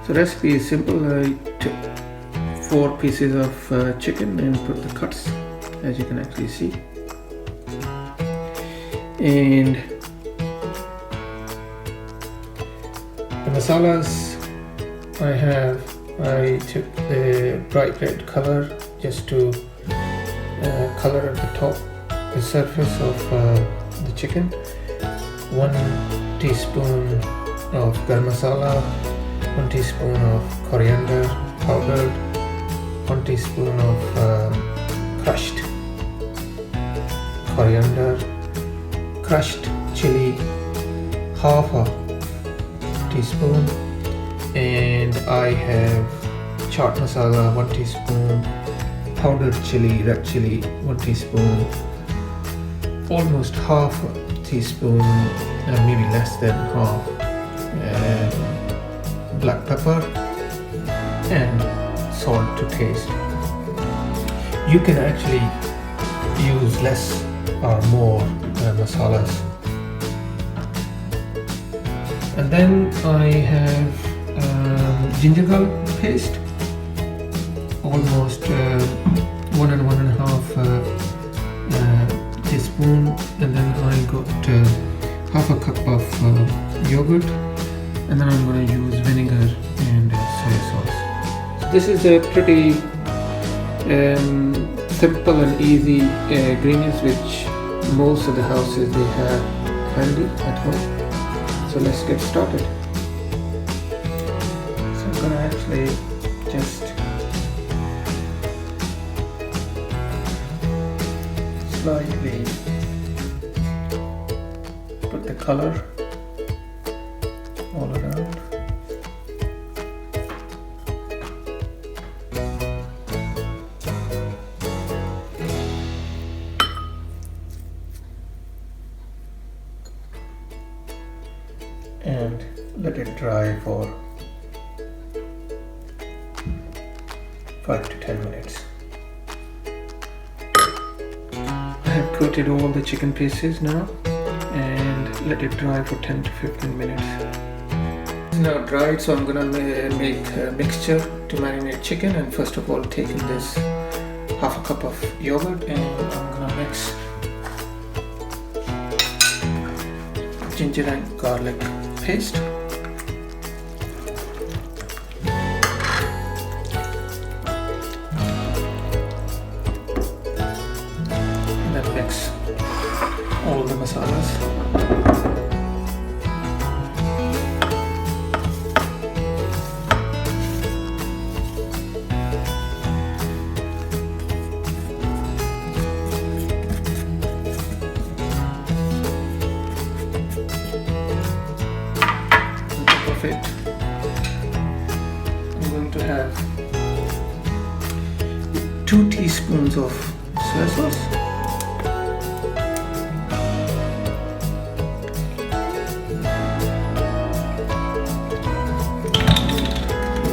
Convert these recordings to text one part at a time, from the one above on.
So recipe is simple. I took 4 pieces of chicken and put the cuts, as you can actually see. And the masalas I took the bright red color just to color at the top, the surface of the chicken. 1 teaspoon of garam masala, 1 teaspoon of coriander powder, 1 teaspoon of crushed coriander, crushed chili, half a teaspoon, and I have chaat masala 1 teaspoon, powdered chili, red chili 1 teaspoon, almost half a teaspoon, maybe less than half, black pepper, and salt to taste. You can actually use less or more masalas. And then I have ginger garlic paste, almost 1 and 1.5 teaspoon, and then I got half a cup of yogurt, and then I'm going to use vinegar and soy sauce. So this is a pretty simple and easy ingredients which most of the houses they have handy at home. So let's get started. So I'm going to actually just slightly put the color all around. And let it dry for 5 to 10 minutes. I have coated all the chicken pieces now and let it dry for 10 to 15 minutes. It's now dried, so I'm gonna make a mixture to marinate chicken. And first of all, taking this half a cup of yogurt, and I'm gonna mix ginger and garlic paste. And then mix all the masalas. It. I'm going to have 2 teaspoons of soy sauce,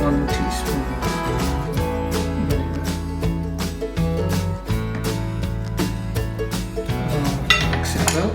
1 teaspoon vinegar, mix it well.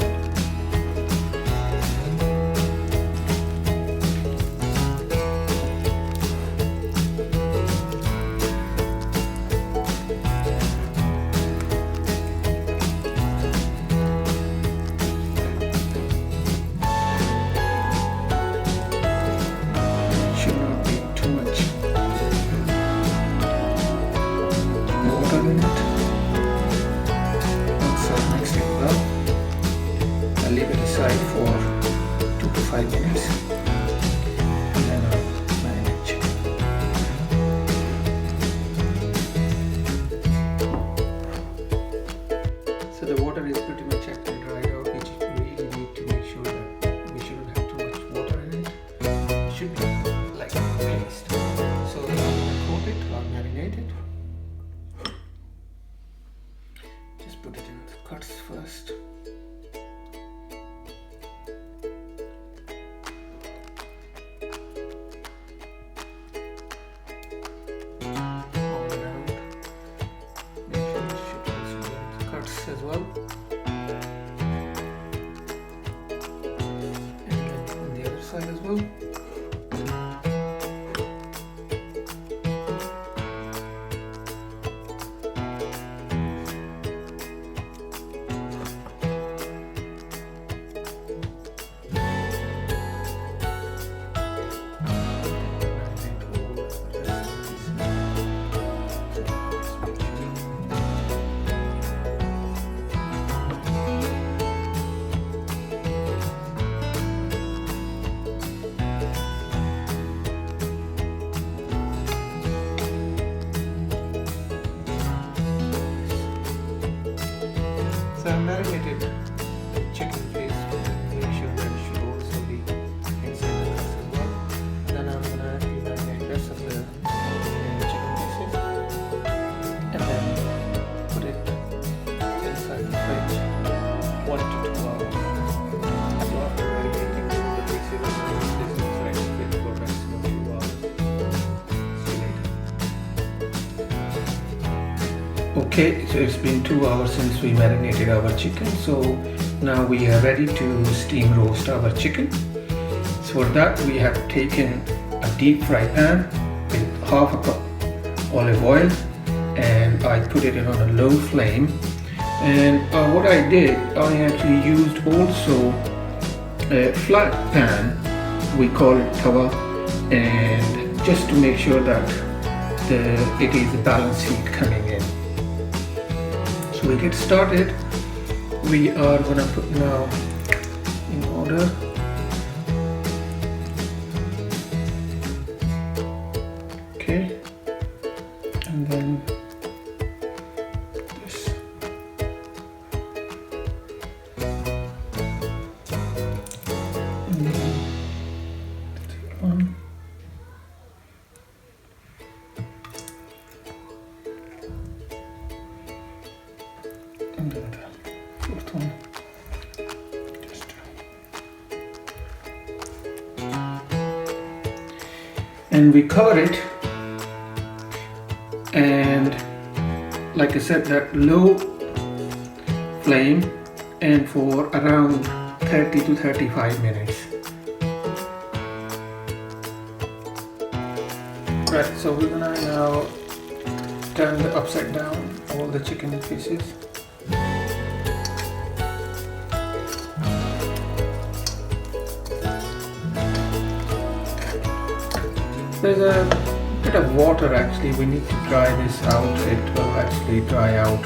marinated chicken paste, make sure that it should also be inside the crust as well. And then I'm gonna marinate the rest of the chicken pieces, and then put it inside the fridge 1 to 2 hours. So after marinating the pieces, this is ready to cook for maximum 2 hours. See you later. Okay, so it's been 2 hours since we marinated our chicken, so now we are ready to steam roast our chicken. So for that we have taken a deep fry pan with half a cup olive oil, and I put it on a low flame. And what I did, I actually used also a flat pan, we call it tawa, and just to make sure that it is a balanced heat coming in. So we get started. We are gonna put now in order. Okay, and then this. And then one. And then the fourth one. Just and we cover it, and like I said, that low flame, and for around 30 to 35 minutes. Right, so we're gonna now turn the upside down all the chicken pieces. There's a bit of water actually, we need to dry this out. It will actually dry out,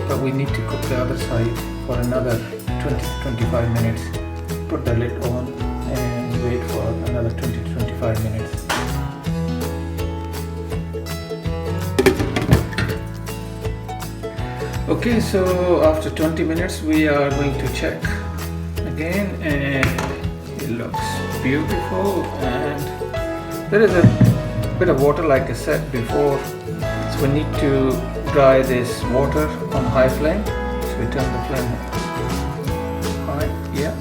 but we need to cook the other side for another 20 to 25 minutes. Put the lid on and wait for another 20 to 25 minutes. Okay, so after 20 minutes we are going to check again, and it looks beautiful, and there is a bit of water like I said before, so we need to dry this water on high flame. So we turn the flame high, yeah.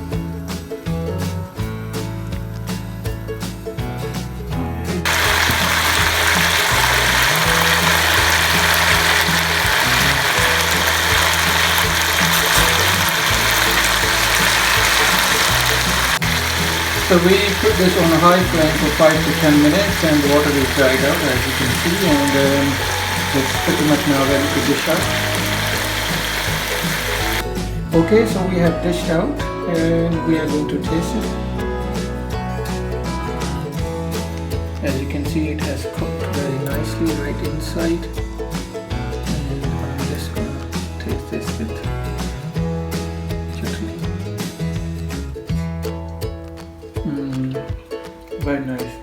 So we put this on a high flame for 5 to 10 minutes, and the water is dried out as you can see, and it's pretty much now ready to dish out. Okay, so we have dished out and we are going to taste it. As you can see, it has cooked very nicely right inside, and I'm just going to taste this with chutni. Very nice.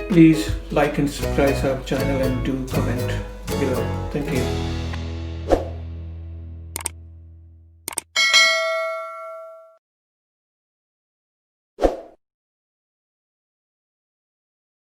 Please like and subscribe our channel and do comment below. Thank you.